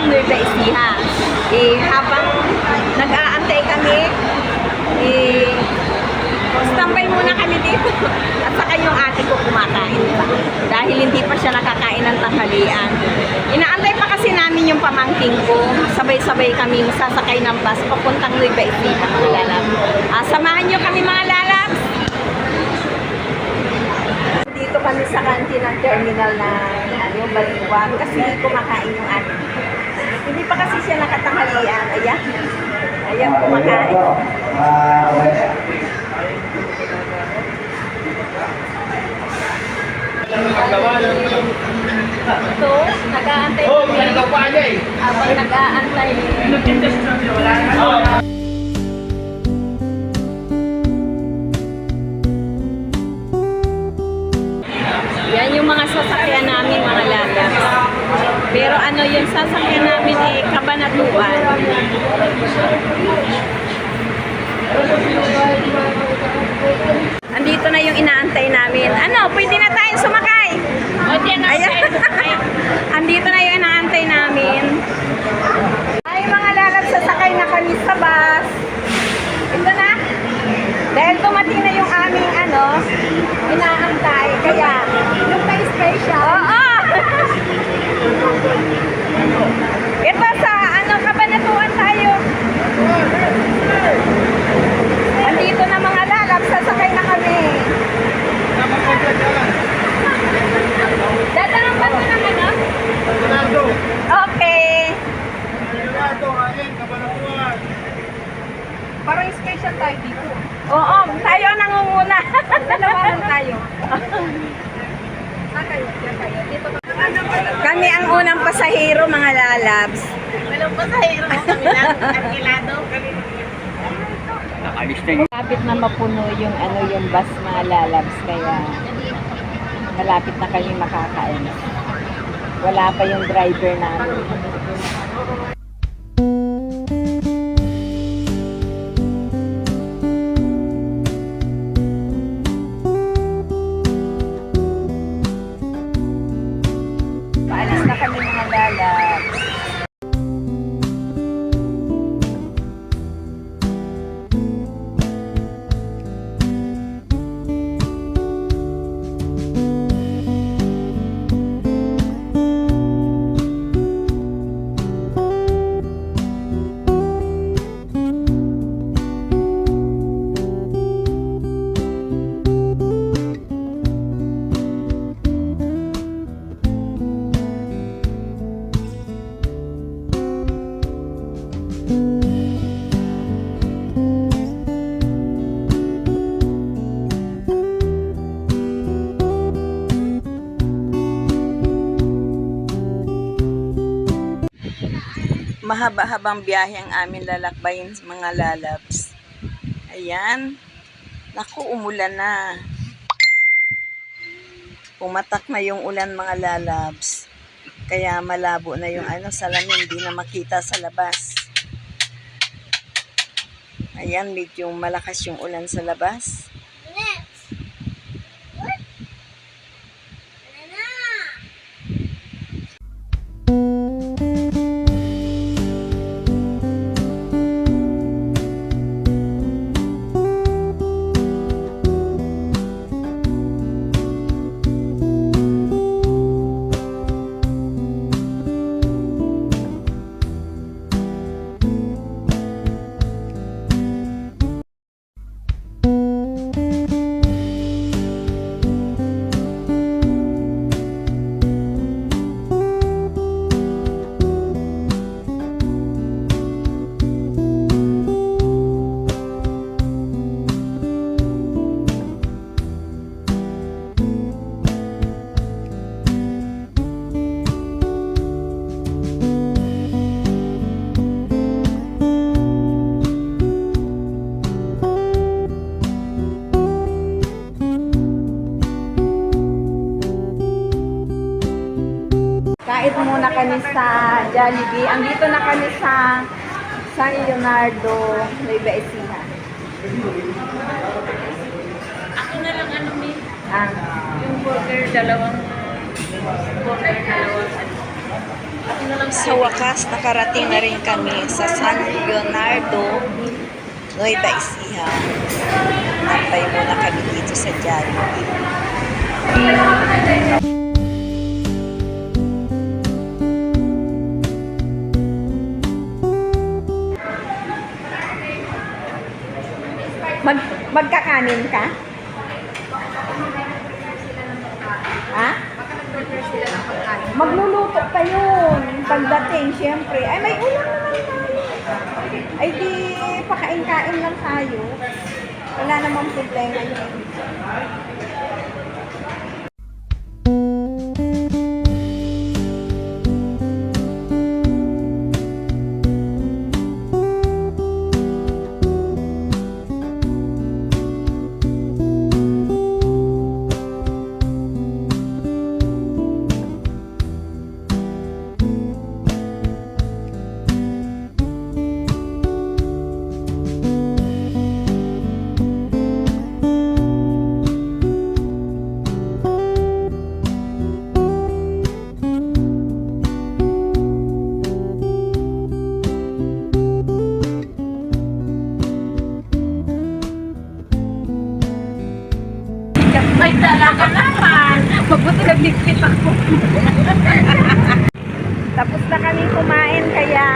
Nueva Ecija. Habang nag-aantay kami, standby muna kami dito. At saka yung ate ko kumakain pa. Dahil hindi pa siya nakakain ng tanghalian. Inaantay pa kasi namin yung pamangking ko. Sabay-sabay kami sasakay ng bus papuntang Nueva Ecija, mga lalab. Samahan nyo kami, mga lalab. Dito kami sa kantin ng terminal na Baliwag kasi kumakain yung ate. Hindi pa kasi siya nakatanghalian. Ayan. Ayan, kumakain. So, nag-aantay kami. Habang nag-aantay. Yan yung mga sasakyan namin, mga lalab. Pero ano yung sasakyan namin Cabanatuan. Andito na yung inaantay namin. Ano, pwede na tayong sumakay. Ayan. Andito na yung inaantay namin. Ay, mga lalab, sasakay na kami sa bus. Ito na. Dahil dumating na yung aming inaantay. Kaya, yung pa-special. Oo! Ito sa Cabanatuan tayo. Andito na mga lalab, sasakay na kami. Dadaan ba ito ng ano? Okay. Parang special tayo dito. Oo, tayo nangunguna. Dalawa lang tayo. Kami ang unang pasahero, mga lalabs. Walang pasahero mo kami lang. Arkilado. Malapit na mapuno yung yung bus, mga lalabs, kaya malapit na kami makakain. Wala pa yung driver namin. Paalis na kami, mga lalabs. Mahaba-habang biyahe ang amin lalakbayin, mga lalabs. Ayan. Naku, umulan na. Pumatak na yung ulan, mga lalabs. Kaya malabo na yung salamin, hindi na makita sa labas. Ayan, medyo malakas yung ulan sa labas. Kahit muna kami sa Jollibee. Andito na kami sa San Leonardo, Nueva Ecija. Ako na lang may Ah. yung burger, dalawang burger, dalawang Sa wakas, nakarating na rin kami sa San Leonardo, Nueva Ecija. Nantay muna kami dito sa Jollibee. Magkakanin ka? Ha? Magluluto pa yun. Pagdating, syempre. Ay, may ulam naman tayo. Ay, di, pakain-kain lang tayo. Wala namang problema yun. Ay, talaga naman. Mabuti nagligpit ako. Tapos na kami kumain kaya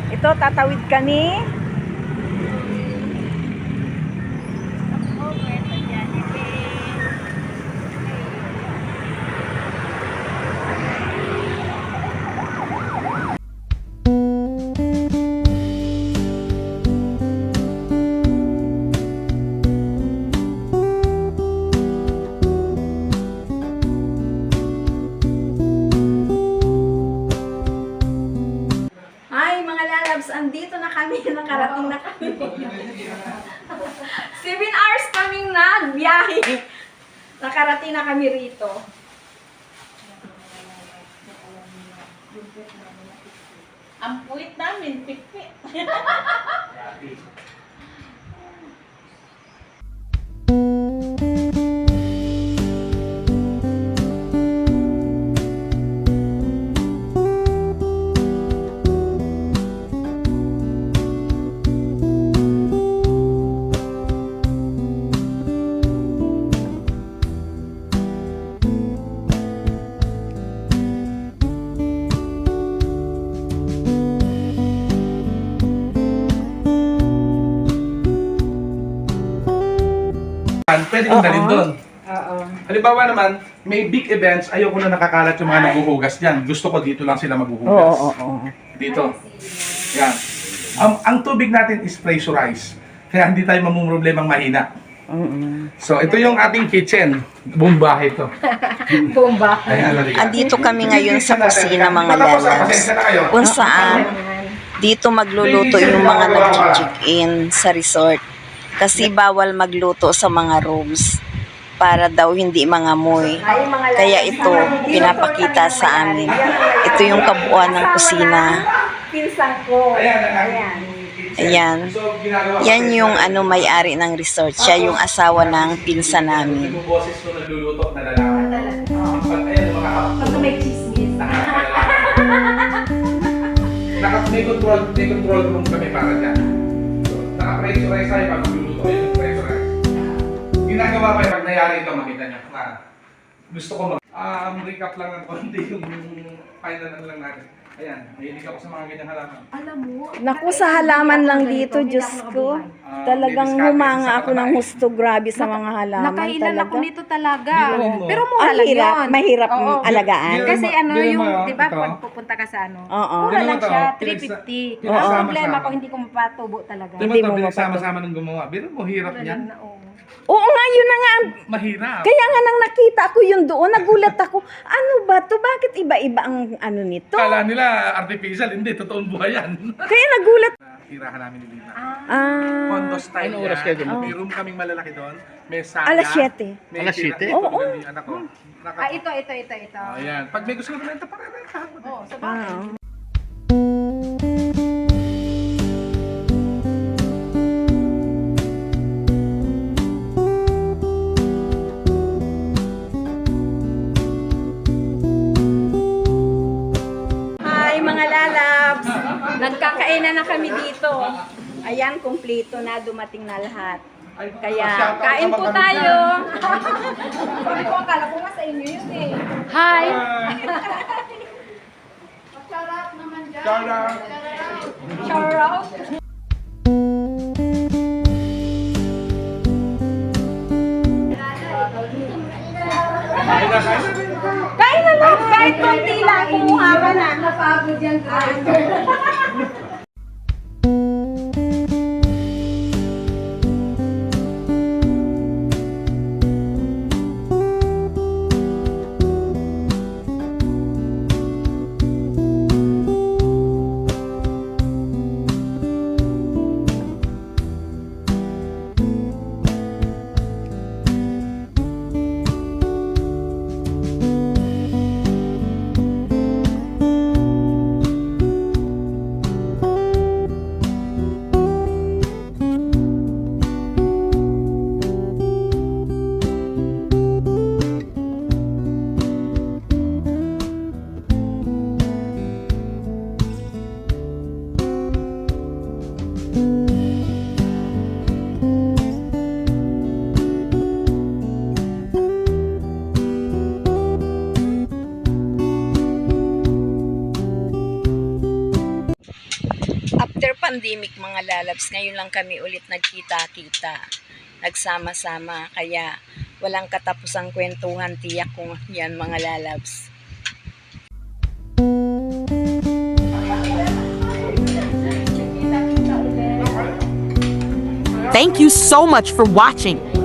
ito tatawid kami. Ay, mga lalabs, andito na kami, nakarating na kami. 7 hours kaming nagbiyahe. Nakarating na kami rito. Ang puwit namin, pikpik. Pwede kong dalhin doon. Oo. Halimbawa naman, may big events, ayoko na nakakalat yung mga naghuhugas dyan. Gusto ko dito lang sila maghuhugas. Oo. Dito. Yan. Ang tubig natin is pressurized. Kaya hindi tayo mamumroblemang mahina. So, ito yung ating kitchen. Buong bahay ito. Bomba. Ayan, halika. Andito kami ngayon sa kusina, mga Matapos, lalabs, pasensya na kayo. kung saan dito magluluto yung mga nag-check-in sa resort. Kasi bawal magluto sa mga rooms para daw hindi mangamoy. Ay, mga lalabs, Kaya ito, pinapakita sa amin. Ito yung kabuuan ng kusina. Pinsan ko. Ayan, Ayan. Ayan. So, ginagawa ko Yan ito. yung may-ari ng resort. Siya yung asawa ng pinsan namin. Yung boses ko nagluluto na lalaki. Ayan, mga Pag may chismis. May control room kami para dyan. So, naka-pressurize tayo pag magluluto kayo ng pressurize. Ginagawa ko yung pag nangyari ito, makita niyo. Gusto ko recap lang ng konti yung final ano lang natin. Ayan, mahilig ako sa mga ganyang halaman. Naku, sa halaman lang dito, Diyos ko. Talagang humanga ako ng husto grabe sa mga halaman. Nakailan talaga. ako nito talaga. Hindi mo. Pero mura Ang lang hirap, yun. mahirap Oo. alagaan. Kasi ano Bili yung, mo, di ba, ito. pag pupunta ka sa ano, Oo. mura Bili mo lang to, siya, pinagsa- 350. pinagsama-sama. Ang problema ko, hindi ko mapatubo talaga. Diba Hindi ito, mo pinagsama-sama ng gumawa. Biro mo, hirap Mura yan. lang na, oo. Oo nga, yun na nga. Mahirap. Kaya nga nang nakita ko yun doon, nagulat ako. Ano ba to? Bakit iba-iba ang ano nito? Kala nila artificial, hindi, totoong buhay yan. Kaya nagulat. Tirahan namin ni Lina. Ah, Condo style Anong oras yan. kayo dumating? May room kaming malalaki doon. May sala. Alas 7. May Alas tira- 7? Ito, Oo. yung anak ko. Ito. Ayan. Pag may gusto ka na ito, parang mo din. Oo, sa bagay. Ah. Nagkakainan na kami dito. Ayan, kumpleto na, dumating na lahat. Kaya, Shout out kain naman po kami tayo. Sabi ko, akala ko nga sa inyo yun eh. Hi! Shout out. Shout out. Kain na, kain na. Kain na lang, kahit konti lang, kumuha ka na. Napagod yan, driver. After pandemic mga lalabs, ngayon lang kami ulit nagkita-kita, nagsama-sama, kaya walang katapusang kwentuhan, tiyak ko yan mga lalabs. Thank you so much for watching.